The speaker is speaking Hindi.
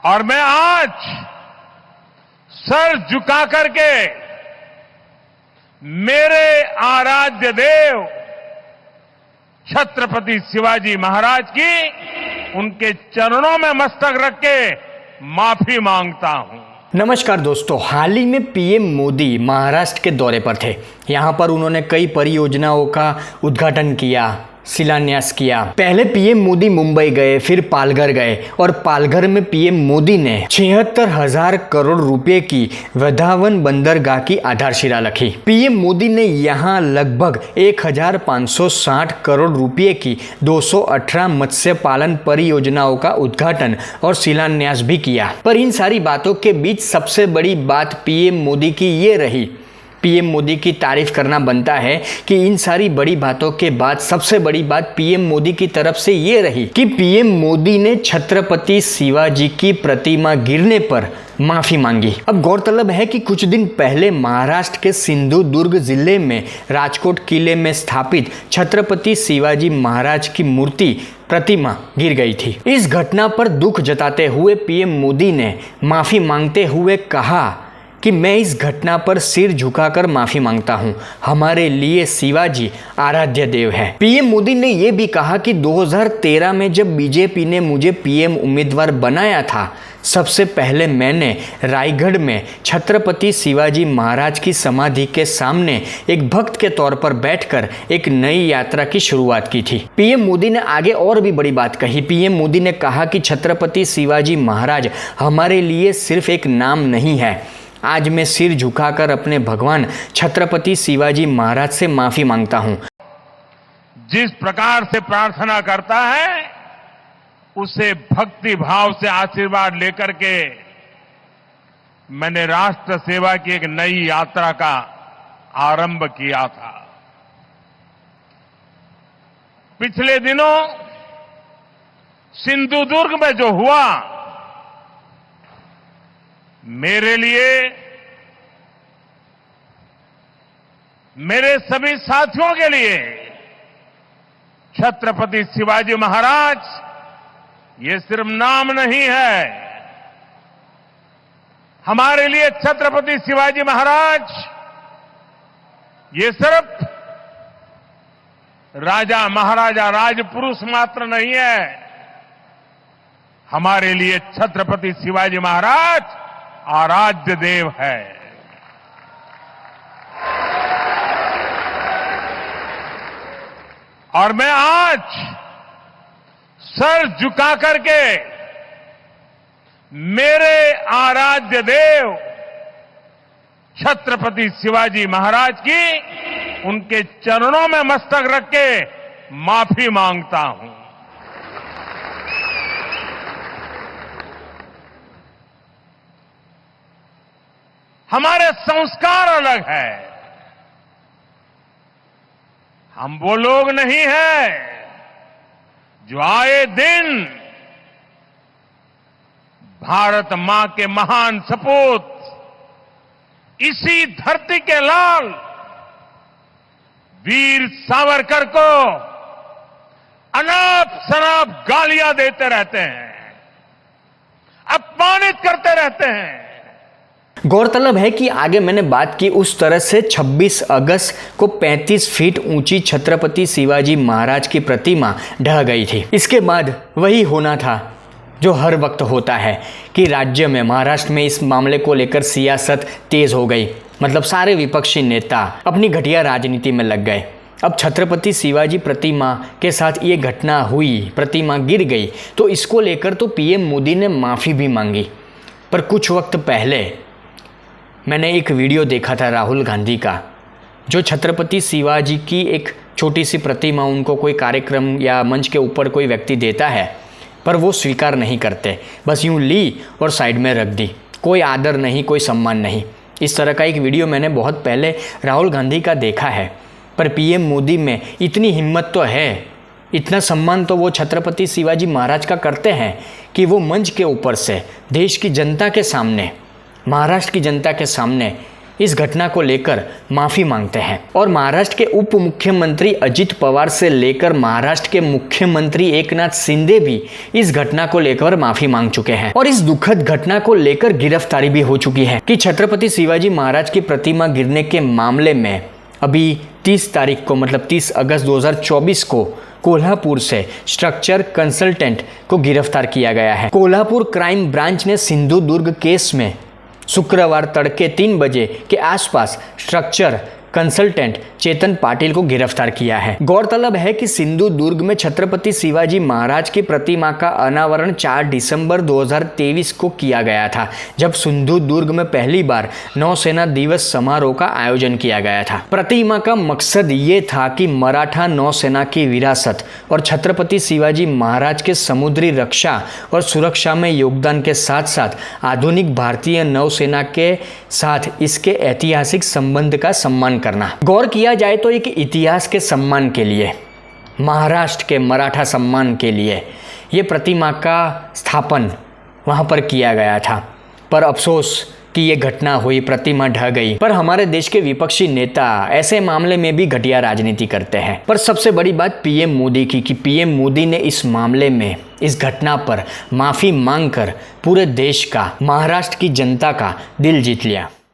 और मैं आज सर झुका करके मेरे आराध्य देव छत्रपति शिवाजी महाराज की उनके चरणों में मस्तक रख के माफी मांगता हूं। नमस्कार दोस्तों, हाल ही में पीएम मोदी महाराष्ट्र के दौरे पर थे। यहां पर उन्होंने कई परियोजनाओं का उद्घाटन किया, शिलान्यास किया। पहले पीएम मोदी मुंबई गए, फिर पालघर गए और पालघर में पीएम मोदी ने 76,000 करोड़ रुपए की वृंदावन बंदरगाह की आधारशिला रखी। पीएम मोदी ने यहां लगभग 1,560 करोड़ रुपए की 218 मत्स्य पालन परियोजनाओं का उद्घाटन और शिलान्यास भी किया। पर इन सारी बातों के बीच सबसे बड़ी बात पीएम मोदी की ये रही, पीएम मोदी की तारीफ करना बनता है कि इन सारी बड़ी बातों के बाद सबसे बड़ी बात पीएम मोदी की तरफ से ये रही कि पीएम मोदी ने छत्रपति शिवाजी की प्रतिमा गिरने पर माफी मांगी। अब गौरतलब है कि कुछ दिन पहले महाराष्ट्र के सिंधुदुर्ग जिले में राजकोट किले में स्थापित छत्रपति शिवाजी महाराज की मूर्ति प्रतिमा गिर गई थी। इस घटना पर दुख जताते हुए पीएम मोदी ने माफी मांगते हुए कहा कि मैं इस घटना पर सिर झुकाकर माफी मांगता हूं। हमारे लिए शिवाजी आराध्य देव है। पीएम मोदी ने यह भी कहा कि 2013 में जब बीजेपी ने मुझे पीएम उम्मीदवार बनाया था, सबसे पहले मैंने रायगढ़ में छत्रपति शिवाजी महाराज की समाधि के सामने एक भक्त के तौर पर बैठकर एक नई यात्रा की शुरुआत की थी। पीएम मोदी ने आगे और भी बड़ी बात कही। पीएम मोदी ने कहा कि छत्रपति शिवाजी महाराज हमारे लिए सिर्फ एक नाम नहीं है। आज मैं सिर झुकाकर अपने भगवान छत्रपति शिवाजी महाराज से माफी मांगता हूं। जिस प्रकार से प्रार्थना करता है उसे भक्ति भाव से आशीर्वाद लेकर के मैंने राष्ट्र सेवा की एक नई यात्रा का आरंभ किया था। पिछले दिनों सिंधुदुर्ग में जो हुआ, मेरे लिए, मेरे सभी साथियों के लिए छत्रपति शिवाजी महाराज ये सिर्फ नाम नहीं है। हमारे लिए छत्रपति शिवाजी महाराज ये सिर्फ राजा महाराजा राजपुरुष मात्र नहीं है। हमारे लिए छत्रपति शिवाजी महाराज आराध्य देव है। और मैं आज सर झुका करके मेरे आराध्य देव छत्रपति शिवाजी महाराज की उनके चरणों में मस्तक रख के माफी मांगता हूं। हमारे संस्कार अलग है। हम वो लोग नहीं हैं जो आए दिन भारत मां के महान सपूत, इसी धरती के लाल वीर सावरकर को अनाप शनाप गालियां देते रहते हैं, अपमानित करते रहते हैं। गौरतलब है कि आगे मैंने बात की उस तरह से 26 अगस्त को 35 फीट ऊंची छत्रपति शिवाजी महाराज की प्रतिमा ढह गई थी। इसके बाद वही होना था जो हर वक्त होता है कि राज्य में, महाराष्ट्र में इस मामले को लेकर सियासत तेज हो गई। मतलब सारे विपक्षी नेता अपनी घटिया राजनीति में लग गए। अब छत्रपति शिवाजी प्रतिमा के साथ ये घटना हुई, प्रतिमा गिर गई, तो इसको लेकर तो पीएम मोदी ने माफ़ी भी मांगी। पर कुछ वक्त पहले मैंने एक वीडियो देखा था राहुल गांधी का, जो छत्रपति शिवाजी की एक छोटी सी प्रतिमा उनको कोई कार्यक्रम या मंच के ऊपर कोई व्यक्ति देता है, पर वो स्वीकार नहीं करते, बस यूं ली और साइड में रख दी। कोई आदर नहीं, कोई सम्मान नहीं। इस तरह का एक वीडियो मैंने बहुत पहले राहुल गांधी का देखा है। पर पीएम मोदी में इतनी हिम्मत तो है, इतना सम्मान तो वो छत्रपति शिवाजी महाराज का करते हैं कि वो मंच के ऊपर से देश की जनता के सामने, महाराष्ट्र की जनता के सामने इस घटना को लेकर माफी मांगते हैं। और महाराष्ट्र के उप मुख्यमंत्री अजित पवार से लेकर महाराष्ट्र के मुख्यमंत्री एकनाथ शिंदे भी इस घटना को लेकर माफी मांग चुके हैं। और इस दुखद घटना को लेकर गिरफ्तारी भी हो चुकी है कि छत्रपति शिवाजी महाराज की प्रतिमा गिरने के मामले में अभी 30 तारीख को मतलब 30 अगस्त 2024 को कोल्हापुर से स्ट्रक्चर कंसल्टेंट को गिरफ्तार किया गया है। कोल्हापुर क्राइम ब्रांच ने सिंधुदुर्ग केस में शुक्रवार तड़के 3 बजे के आसपास स्ट्रक्चर कंसल्टेंट चेतन पाटिल को गिरफ्तार किया है। गौरतलब है कि सिंधुदुर्ग में छत्रपति शिवाजी महाराज की प्रतिमा का अनावरण 4 दिसंबर 2023 को किया गया था, जब सिंधुदुर्ग में पहली बार नौसेना दिवस समारोह का आयोजन किया गया था। प्रतिमा का मकसद ये था कि मराठा नौसेना की विरासत और छत्रपति शिवाजी महाराज के समुद्री रक्षा और सुरक्षा में योगदान के साथ साथ आधुनिक भारतीय नौसेना के साथ इसके ऐतिहासिक संबंध का सम्मान करना। गौर किया जाए तो एक इतिहास के सम्मान के लिए, महाराष्ट्र के मराठा सम्मान के लिए ये प्रतिमा का स्थापन वहाँ पर किया गया था। पर अफसोस कि ये घटना हुई, प्रतिमा ढह गई। पर हमारे देश के विपक्षी नेता ऐसे मामले में भी घटिया राजनीति करते हैं। पर सबसे बड़ी बात पीएम मोदी की कि पीएम मोदी ने इस मामले में, इस घटना पर माफी मांगकर पूरे देश का, महाराष्ट्र की जनता का दिल जीत लिया।